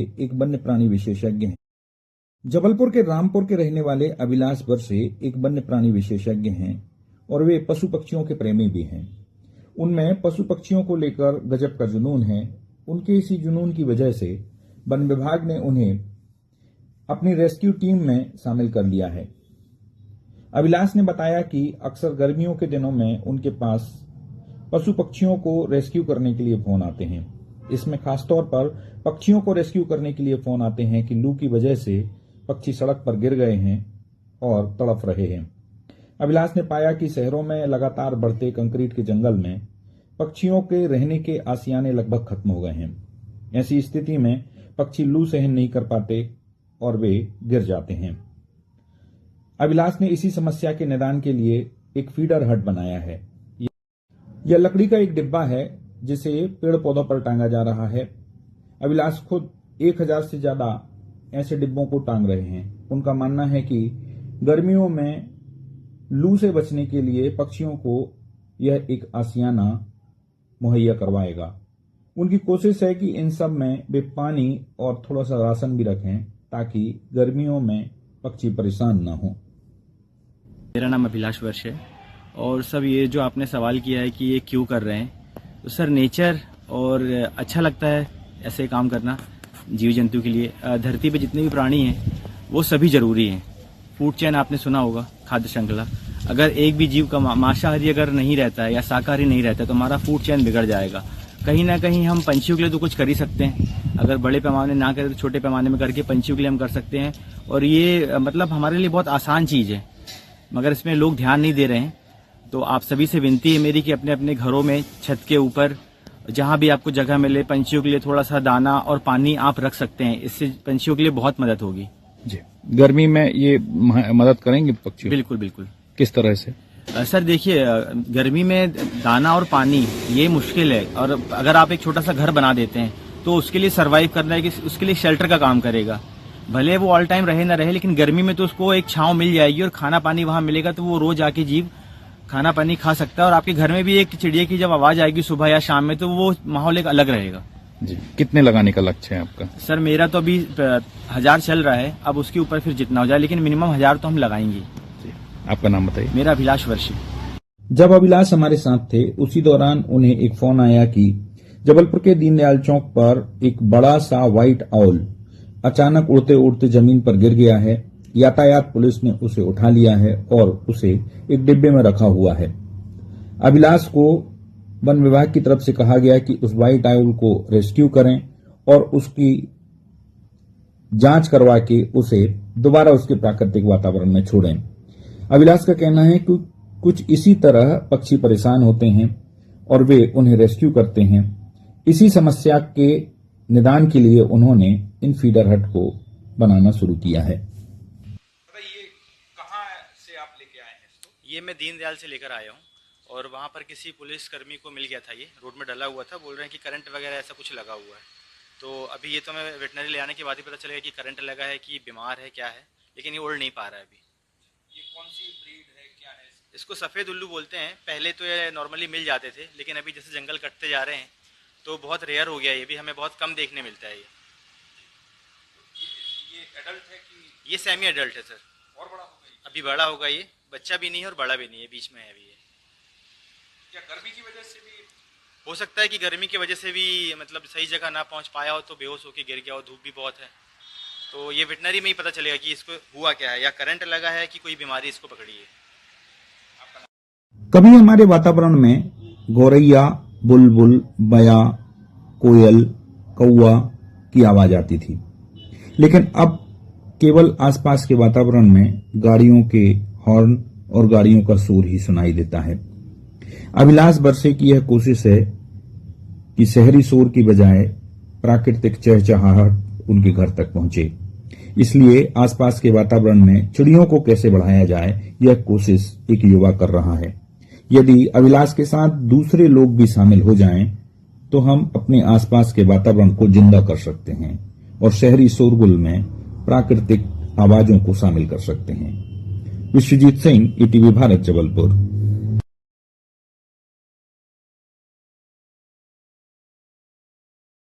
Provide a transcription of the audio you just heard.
एक वन्य प्राणी विशेषज्ञ हैं। जबलपुर के रामपुर के रहने वाले अभिलाष बरसे एक वन्य प्राणी विशेषज्ञ हैं और वे पशु पक्षियों के प्रेमी भी हैं। उनमें पशु पक्षियों को लेकर गजब का जुनून है। उनके इसी जुनून की वजह से वन विभाग ने उन्हें अपनी रेस्क्यू टीम में शामिल कर लिया है। अभिलाष ने बताया कि अक्सर गर्मियों के दिनों में उनके पास पशु पक्षियों को रेस्क्यू करने के लिए फोन आते हैं। इसमें खासतौर पर पक्षियों को रेस्क्यू करने के लिए फोन आते हैं कि लू की वजह से पक्षी सड़क पर गिर गए हैं और तड़प रहे हैं। अभिलाष ने पाया कि शहरों में लगातार बढ़ते कंक्रीट के जंगल में पक्षियों के रहने के आशियाने लगभग खत्म हो गए हैं। ऐसी स्थिति में पक्षी लू सहन नहीं कर पाते और वे गिर जाते हैं। अभिलाष ने इसी समस्या के निदान के लिए एक फीडर हट बनाया है। यह लकड़ी का एक डिब्बा है जिसे पेड़ पौधों पर टांगा जा रहा है। अभिलाष खुद 1000 से ज्यादा ऐसे डिब्बों को टांग रहे हैं। उनका मानना है कि गर्मियों में लू से बचने के लिए पक्षियों को यह एक आशियाना मुहैया करवाएगा। उनकी कोशिश है कि इन सब में वे पानी और थोड़ा सा राशन भी रखें ताकि गर्मियों में पक्षी परेशान न हो। मेरा नाम अभिलाष वर्ष है और सब ये जो आपने सवाल किया है कि ये क्यों कर रहे हैं, तो सर नेचर और अच्छा लगता है ऐसे काम करना जीव जंतु के लिए। धरती पे जितने भी प्राणी हैं वो सभी जरूरी हैं। फूड चेन आपने सुना होगा, खाद्य श्रृंखला। अगर एक भी जीव का मांसाहारी अगर नहीं रहता है या शाकाहारी नहीं रहता है तो हमारा फूड चेन बिगड़ जाएगा। कहीं ना कहीं हम पंछियों के लिए तो कुछ कर ही सकते हैं। अगर बड़े पैमाने ना करें तो छोटे पैमाने में करके पंछियों के लिए हम कर सकते हैं और ये मतलब हमारे लिए बहुत आसान चीज है, मगर इसमें लोग ध्यान नहीं दे रहे हैं। तो आप सभी से विनती है मेरी कि अपने अपने घरों में छत के ऊपर जहां भी आपको जगह मिले पंछियों के लिए थोड़ा सा दाना और पानी आप रख सकते हैं। इससे पंछियों के लिए बहुत मदद होगी। जी, गर्मी में ये मदद करेंगे पक्षियों? बिल्कुल बिल्कुल। किस तरह से? सर देखिए, गर्मी में दाना और पानी ये मुश्किल है और अगर आप एक छोटा सा घर बना देते हैं तो उसके लिए सर्वाइव करना है कि उसके लिए शेल्टर का काम करेगा। भले वो ऑल टाइम रहे ना रहे, लेकिन गर्मी में तो उसको एक छांव मिल जाएगी और खाना पानी वहां मिलेगा तो वो रोज आके जीव खाना पानी खा सकता है। और आपके घर में भी एक चिड़िया की जब आवाज आएगी सुबह या शाम में तो वो माहौल एक अलग रहेगा। जी, कितने लगाने का लक्ष्य है आपका? सर मेरा तो अभी 1000 चल रहा है, अब उसके ऊपर फिर जितना हो जाए, लेकिन मिनिमम 1000 तो हम लगाएंगे। आपका नाम बताइए। मेरा अभिलाष वर्षी। जब अभिलाष हमारे साथ थे उसी दौरान उन्हें एक फोन आया कि जबलपुर के दीनदयाल चौक पर एक बड़ा सा व्हाइट आउल अचानक उड़ते उड़ते जमीन पर गिर गया है। यातायात पुलिस ने उसे उठा लिया है और उसे एक डिब्बे में रखा हुआ है। अभिलाष को वन विभाग की तरफ से कहा गया कि उस व्हाइट आउल को रेस्क्यू करें और उसकी जांच करवा के उसे दोबारा उसके प्राकृतिक वातावरण में छोड़ें। अभिलाष का कहना है कि कुछ इसी तरह पक्षी परेशान होते हैं और वे उन्हें रेस्क्यू करते हैं। इसी समस्या के निदान के लिए उन्होंने इन फीडर हट को बनाना शुरू किया है। ये कहाँ से आप लेके आए हैं इसको? ये मैं दीनदयाल से लेकर आया हूँ और वहाँ पर किसी पुलिस कर्मी को मिल गया था, ये रोड में डला हुआ था। बोल रहे हैं कि करंट वगैरह ऐसा कुछ लगा हुआ है। तो अभी ये तो मैं वेटनरी ले आने के बाद ही पता चलेगा कि करंट लगा है कि बीमार है क्या है, लेकिन ये उड़ नहीं पा रहा है अभी। ये कौन सी ब्रीड है, क्या है? इसको सफ़ेद उल्लू बोलते हैं। पहले तो ये नॉर्मली मिल जाते थे, लेकिन अभी जैसे जंगल कटते जा रहे हैं तो बहुत रेयर हो गया। ये भी हमें बहुत कम देखने मिलता है। ये एडल्ट है कि? ये सेमी एडल्ट है सर। और बड़ा होगा ये? अभी बड़ा होगा, ये बच्चा भी नहीं है और बड़ा भी नहीं है, बीच में है अभी ये। क्या गर्मी की वजह से भी हो सकता है कि गर्मी की वजह से भी मतलब सही जगह ना पहुंच पाया हो तो बेहोश होकर गिर गया हो। धूप भी बहुत है, तो ये वेटनरी में ही पता चलेगा कि इसको हुआ क्या है, या करंट लगा है कि कोई बीमारी इसको पकड़ी है। कभी हमारे वातावरण में गौरैया, बुलबुल, बया, कोयल, कौआ की आवाज आती थी, लेकिन अब केवल आसपास के वातावरण में गाड़ियों के हॉर्न और गाड़ियों का शोर ही सुनाई देता है। अभिलाष बरसे की यह कोशिश है कि शहरी शोर की बजाय प्राकृतिक चहचहाहट उनके घर तक पहुंचे। इसलिए आसपास के वातावरण में चिड़ियों को कैसे बढ़ाया जाए, यह कोशिश एक युवा कर रहा है। यदि अभिलाष के साथ दूसरे लोग भी शामिल हो जाएं, तो हम अपने आसपास के वातावरण को जिंदा कर सकते हैं और शहरी शोरगुल में प्राकृतिक आवाजों को शामिल कर सकते हैं। विश्वजीत सिंह, ईटीवी भारत, जबलपुर।